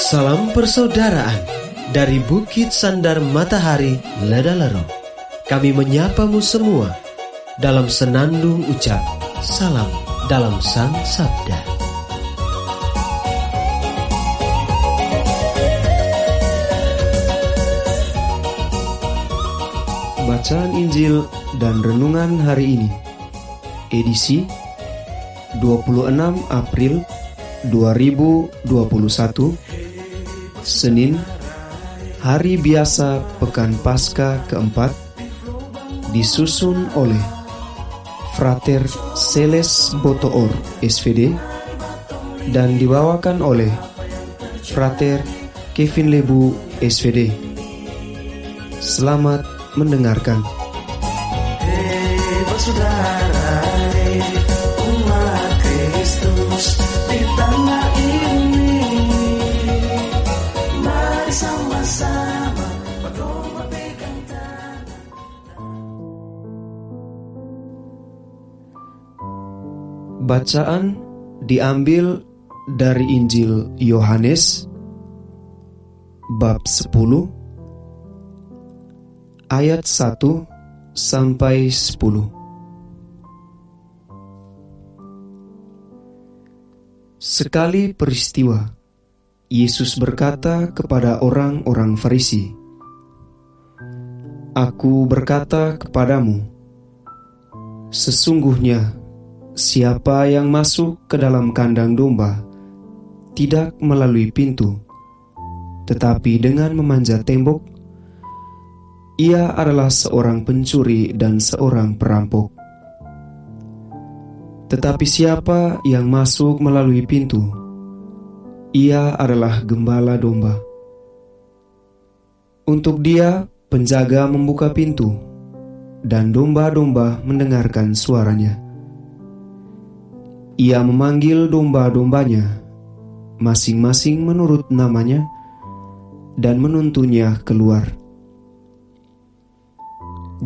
Salam persaudaraan dari Bukit Sandar Matahari Ledalero. Kami menyapamu semua dalam senandung ucap salam dalam Sang Sabda. Bacaan Injil dan Renungan hari ini, edisi 26 April 2021, Senin, hari biasa Pekan Paskah keempat, disusun oleh Frater Seles Botoor SVD dan dibawakan oleh Frater Kevin Lebu SVD. Selamat mendengarkan. Saudara, umat Kristus di tanah ini, mari sama-sama berdoa pegang tangan. Bacaan diambil dari Injil Yohanes bab 10 ayat 1 sampai 10. Sekali peristiwa, Yesus berkata kepada orang-orang Farisi, "Aku berkata kepadamu, sesungguhnya siapa yang masuk ke dalam kandang domba tidak melalui pintu, tetapi dengan memanjat tembok, ia adalah seorang pencuri dan seorang perampok. Tetapi siapa yang masuk melalui pintu, ia adalah gembala domba. Untuk dia, penjaga membuka pintu, dan domba-domba mendengarkan suaranya. Ia memanggil domba-dombanya, masing-masing menurut namanya, dan menuntunnya keluar.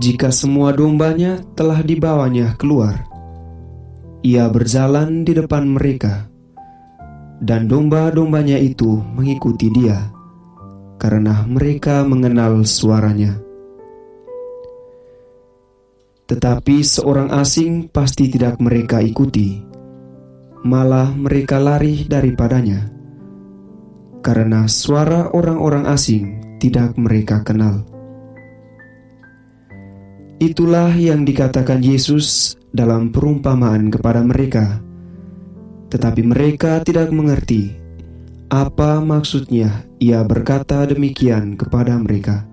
Jika semua dombanya telah dibawanya keluar, ia berjalan di depan mereka, dan domba-dombanya itu mengikuti dia, karena mereka mengenal suaranya. Tetapi seorang asing pasti tidak mereka ikuti, malah mereka lari daripadanya, karena suara orang-orang asing tidak mereka kenal." Itulah yang dikatakan Yesus dalam perumpamaan kepada mereka, tetapi mereka tidak mengerti apa maksudnya ia berkata demikian kepada mereka.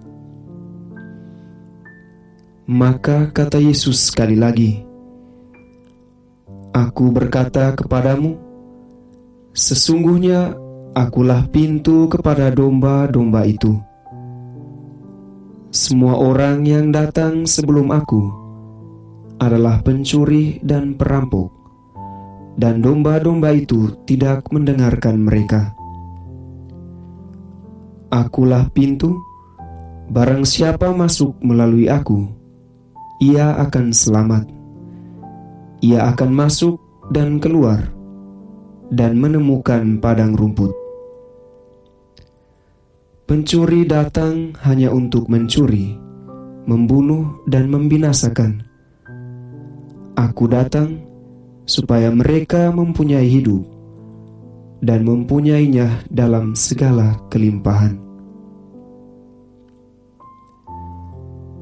Maka kata Yesus sekali lagi, "Aku berkata kepadamu, sesungguhnya akulah pintu kepada domba-domba itu. Semua orang yang datang sebelum aku adalah pencuri dan perampok, dan domba-domba itu tidak mendengarkan mereka. Akulah pintu, barang siapa masuk melalui aku, ia akan selamat. Ia akan masuk dan keluar, dan menemukan padang rumput. Pencuri datang hanya untuk mencuri, membunuh dan membinasakan. Aku datang supaya mereka mempunyai hidup dan mempunyainya dalam segala kelimpahan."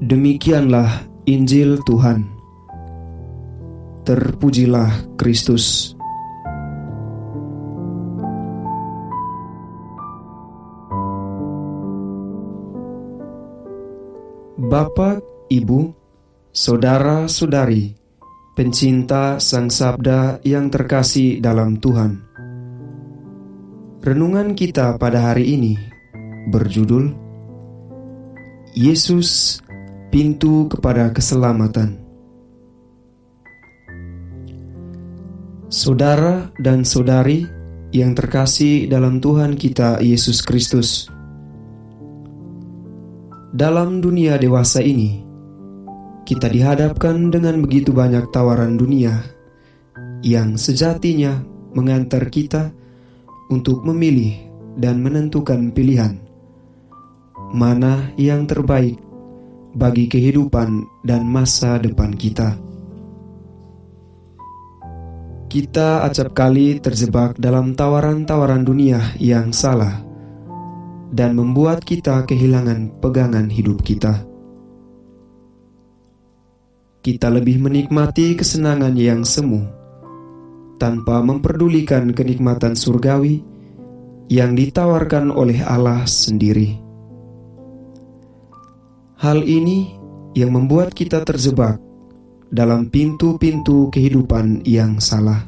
Demikianlah Injil Tuhan. Terpujilah Kristus. Bapak, Ibu, saudara-saudari, pencinta Sang Sabda yang terkasih dalam Tuhan. Renungan kita pada hari ini berjudul Yesus, Pintu kepada Keselamatan. Saudara dan saudari yang terkasih dalam Tuhan kita Yesus Kristus, dalam dunia dewasa ini, kita dihadapkan dengan begitu banyak tawaran dunia yang sejatinya mengantar kita untuk memilih dan menentukan pilihan mana yang terbaik bagi kehidupan dan masa depan kita. Kita acap kali terjebak dalam tawaran-tawaran dunia yang salah dan membuat kita kehilangan pegangan hidup kita. Kita lebih menikmati kesenangan yang semu tanpa memperdulikan kenikmatan surgawi yang ditawarkan oleh Allah sendiri. Hal ini yang membuat kita terjebak dalam pintu-pintu kehidupan yang salah.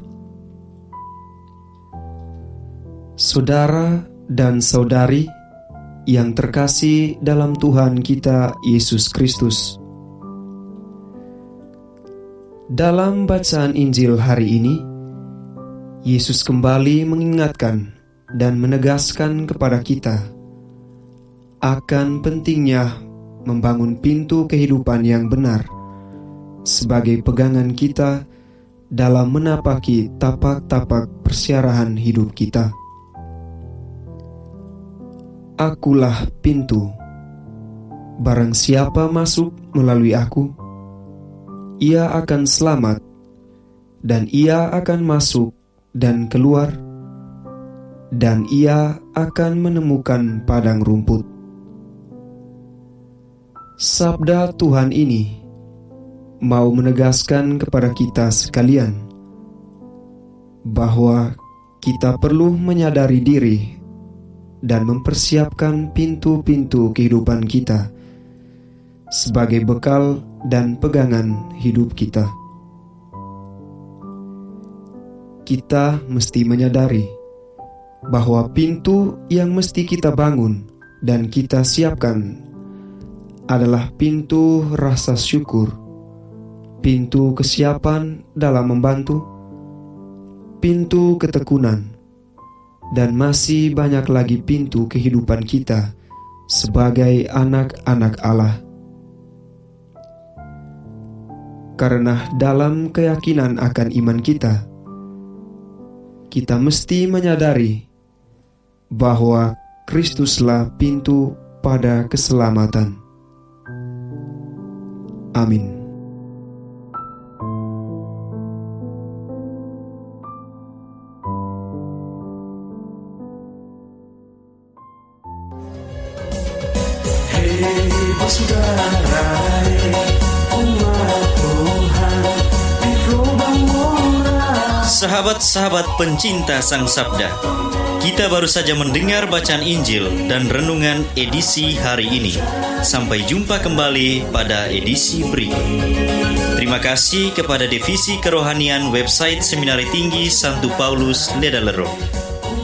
Saudara dan saudari yang terkasih dalam Tuhan kita Yesus Kristus, dalam bacaan Injil hari ini, Yesus kembali mengingatkan dan menegaskan kepada kita akan pentingnya membangun pintu kehidupan yang benar sebagai pegangan kita dalam menapaki tapak-tapak persiarahan hidup kita. Akulah pintu. Barang siapa masuk melalui aku, ia akan selamat, dan ia akan masuk dan keluar, dan ia akan menemukan padang rumput. Sabda Tuhan ini mau menegaskan kepada kita sekalian bahwa kita perlu menyadari diri dan mempersiapkan pintu-pintu kehidupan kita sebagai bekal dan pegangan hidup kita. Kita mesti menyadari bahwa pintu yang mesti kita bangun dan kita siapkan adalah pintu rasa syukur, pintu kesiapan dalam membantu, pintu ketekunan, dan masih banyak lagi pintu kehidupan kita sebagai anak-anak Allah. Karena dalam keyakinan akan iman kita, kita mesti menyadari bahwa Kristuslah pintu pada keselamatan. Amin. Saudara, umat Tuhan di lubang murah. Sahabat-sahabat pencinta Sang Sabda, kita baru saja mendengar bacaan Injil dan renungan edisi hari ini. Sampai jumpa kembali pada edisi berikut. Terima kasih kepada Divisi Kerohanian website Seminari Tinggi Santo Paulus Ledalero.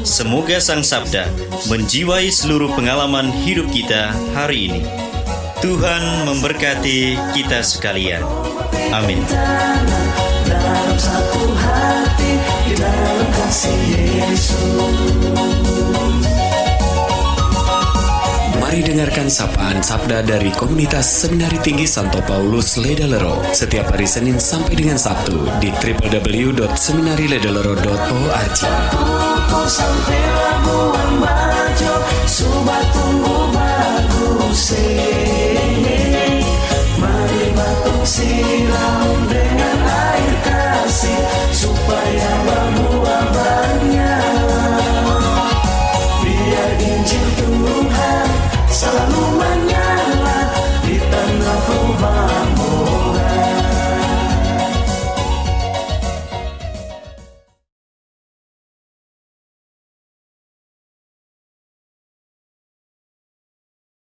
Semoga Sang Sabda menjiwai seluruh pengalaman hidup kita hari ini. Tuhan memberkati kita sekalian. Amin. Dalam satu hati, di dalam kasih Yesus. Mari dengarkan sapaan sabda dari komunitas Seminari Tinggi Santo Paulus Ledalero setiap hari Senin sampai dengan Sabtu di www.seminariledalero.org. Sampai labuan